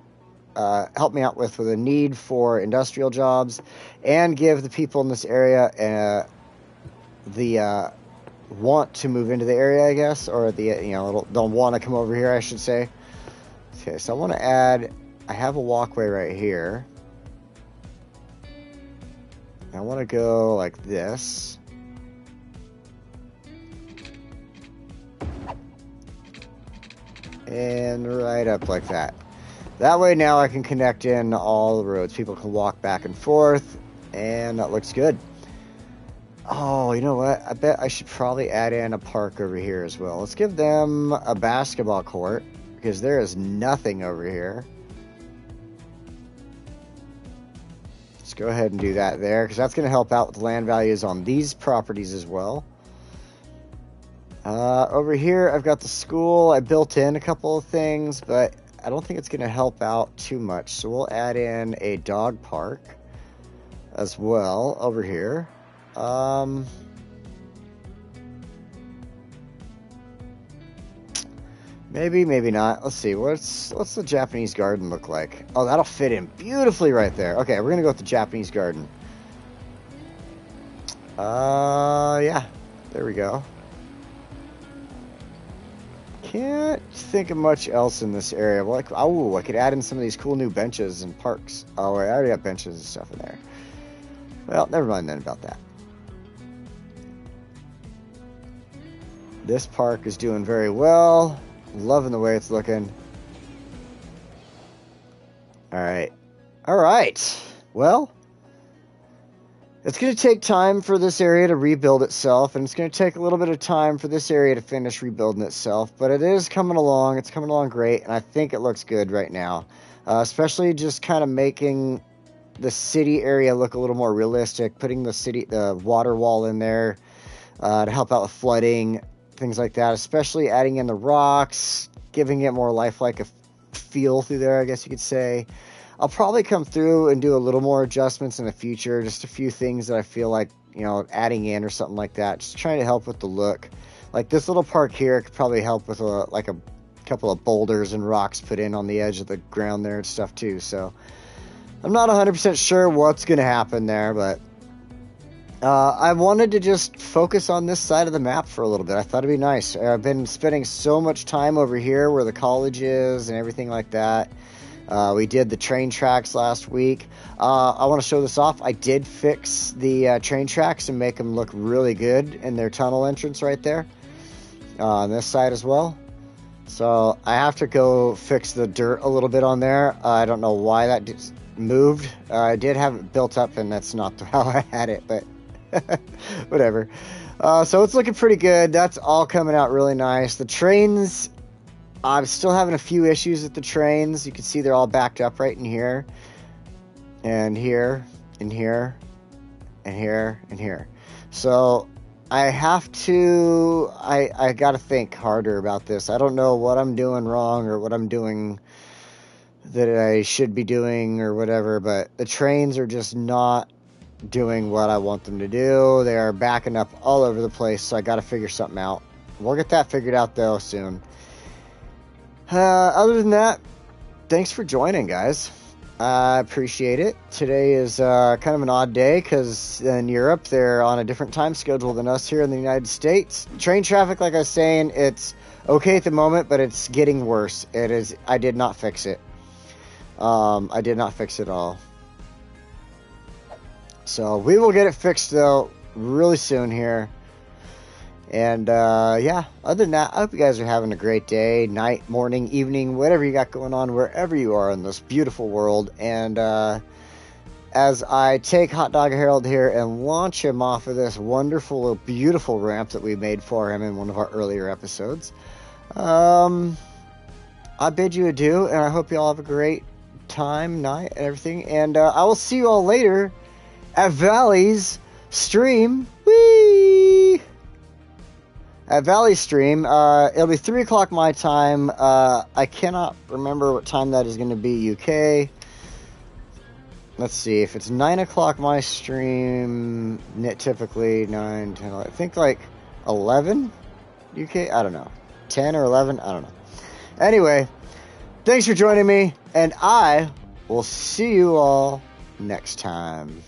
S1: help me out with a need for industrial jobs, and give the people in this area the want to move into the area, I guess, or the they'll want to come over here, I should say. Okay, so I want to add, I have a walkway right here. I want to go like this. And right up like that. That way now I can connect in all the roads. People can walk back and forth, and that looks good. Oh, you know what? I bet I should probably add in a park over here as well. Let's give them a basketball court, because there is nothing over here. Let's go ahead and do that there, because that's going to help out with land values on these properties as well. Over here, I've got the school. I built in a couple of things, but I don't think it's going to help out too much. So we'll add in a dog park as well over here. Maybe, maybe not. Let's see. What's the Japanese garden look like? Oh, that'll fit in beautifully right there. Okay, we're going to go with the Japanese garden. Yeah. There we go. Can't think of much else in this area. Well, like, oh, I could add in some of these cool new benches and parks. Oh, I already have benches and stuff in there. Well, never mind then about that. This park is doing very well. Loving the way it's looking. All right. All right. Well, it's going to take time for this area to rebuild itself, and it's going to take a little bit of time for this area to finish rebuilding itself, but it is coming along. It's coming along great, and I think it looks good right now, especially just kind of making the city area look a little more realistic, putting the water wall in there to help out with flooding, things like that, especially adding in the rocks, giving it more lifelike a feel through there, I guess you could say. I'll probably come through and do a little more adjustments in the future, just a few things that I feel like, you know, adding in or something like that, just trying to help with the look. Like this little park here could probably help with a couple of boulders and rocks put in on the edge of the ground there and stuff too. So I'm not 100% sure what's going to happen there, but I wanted to just focus on this side of the map for a little bit. I thought it'd be nice. I've been spending so much time over here where the college is and everything like that. We did the train tracks last week. I want to show this off. I did fix the train tracks and make them look really good in their tunnel entrance right there. On this side as well. So I have to go fix the dirt a little bit on there. I don't know why that moved. I did have it built up, and that's not how I had it, but whatever. So it's looking pretty good. That's all coming out really nice. The trains, I'm still having a few issues with the trains. You can see they're all backed up right in here, and here, and here, and here, and here. So I have to, I got to think harder about this. I don't know what I'm doing wrong or what I'm doing that I should be doing or whatever, but the trains are just not doing what I want them to do. They are backing up all over the place, so I got to figure something out. We'll get that figured out, though, soon. Other than that, thanks for joining, guys. I appreciate it. Today is kind of an odd day because in Europe, they're on a different time schedule than us here in the United States. Train traffic, like I was saying, it's okay at the moment, but it's getting worse. It is. I did not fix it. I did not fix it all. So we will get it fixed, though, really soon here. And, yeah, other than that, I hope you guys are having a great day, night, morning, evening, whatever you got going on, wherever you are in this beautiful world. And, as I take Hot Dog Harold here and launch him off of this wonderful, beautiful ramp that we made for him in one of our earlier episodes, I bid you adieu, and I hope you all have a great time, night, and everything. And, I will see you all later at Valley's stream. Whee! At Valley Stream, it'll be 3 o'clock my time. I cannot remember what time that is going to be UK. Let's see, if it's 9 o'clock my stream, typically 9, 10, 11, I think like 11 UK? I don't know. 10 or 11? I don't know. Anyway, thanks for joining me, and I will see you all next time.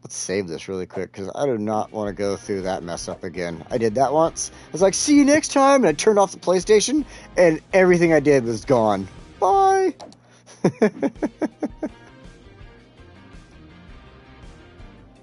S1: Let's save this really quick, because I do not want to go through that mess up again. I did that once. I was like, see you next time, and I turned off the PlayStation, and everything I did was gone. Bye!